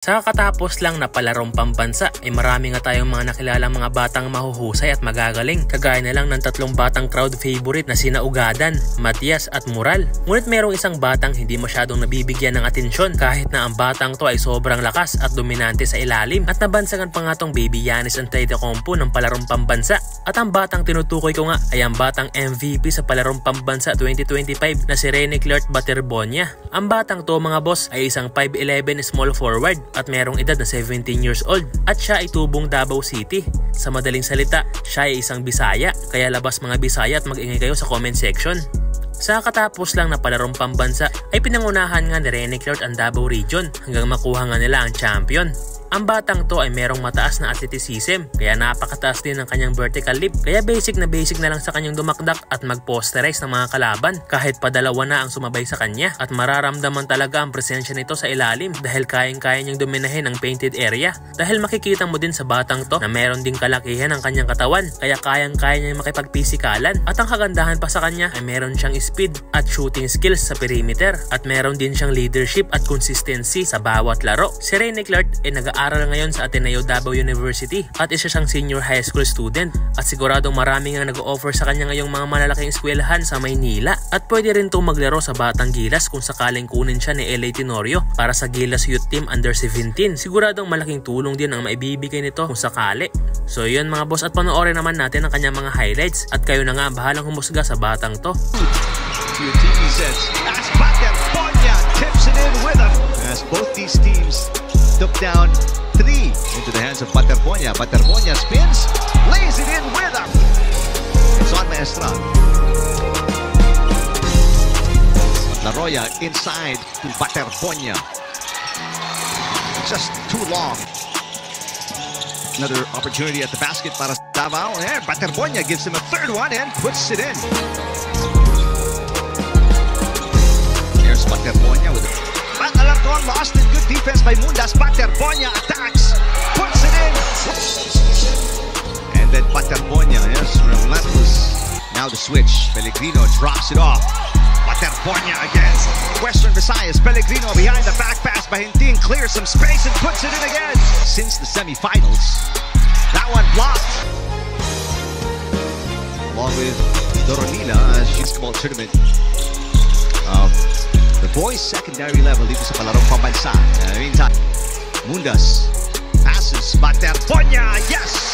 Sa katapos lang na palarong pambansa ay marami nga tayong mga nakilalang mga batang mahuhusay at magagaling. Kagaya na lang ng tatlong batang crowd favorite na sina Ugadan, Matias at Moral. Ngunit merong isang batang hindi masyadong nabibigyan ng atensyon kahit na ang batang to ay sobrang lakas at dominante sa ilalim. At nabansagan pa nga tong Baby Giannis Antetokounmpo ng palarong pambansa. At ang batang tinutukoy ko nga ay ang batang MVP sa palarong pambansa 2025 na si Rene Clark Baterbonia. Ang batang to mga boss ay isang 5'11 small forward at merong edad na 17 years old at siya ay tubong Davao City. Sa madaling salita, siya ay isang Bisaya, kaya labas mga Bisaya at mag-ingay kayo sa comment section. Sa katapos lang na palarong pambansa ay pinangunahan nga ni Rene Clark ang Davao Region hanggang makuha nga nila ang champion. Ang batang to ay merong mataas na athleticism kaya napakataas din ng kanyang vertical leap kaya basic na lang sa kanyang dumakdak at mag-posterize ng mga kalaban kahit padalawa na ang sumabay sa kanya at mararamdaman talaga ang presensya nito sa ilalim dahil kayang-kaya niyang dominahin ang painted area dahil makikita mo din sa batang to na meron ding kalakihan ang kanyang katawan kaya kayang-kaya niyang makipagpisikalan at ang kagandahan pa sa kanya ay meron siyang speed at shooting skills sa perimeter at meron din siyang leadership at consistency sa bawat laro. Si Rene Clark ay nag-aaral ngayon sa Ateneo Davao University at isa siyang senior high school student at siguradong marami nga nag-o-offer sa kanya ngayong mga malalaking eskwelahan sa Maynila at pwede rin itong maglaro sa Batang Gilas kung sakaling kunin siya ni LA Tenorio para sa Gilas Youth Team Under 17. Siguradong malaking tulong din ang maibibigay nito kung sakali. So yun mga boss at panoorin naman natin ang kanyang mga highlights at kayo na nga bahalang humusga sa batang to. Your TV sets. As Baterbonia tips it in with him. As both these teams took down 3 into the hands of Baterbonia. Baterbonia spins, lays it in with him. It's on Maestra. Laroya inside to Baterbonia. Just too long. Another opportunity at the basket para Davao. And Baterbonia gives him a third one and puts it in. Here's Baterbonia with it. Bacalarton lost it. Good defense by Mundas. Baterbonia attacks. Puts it in. And then Baterbonia, yes, relentless. Now the switch. Pellegrino drops it off. Baterbonia against Western Visayas. Pellegrino behind the back pass. Bahinting clears some space and puts it in again. Since the semifinals, that one blocked. Along with Doronila as basketball tournament of the boys secondary level dito sa palarong pambansa. Meantime, Mundas passes Baterbonia, yes!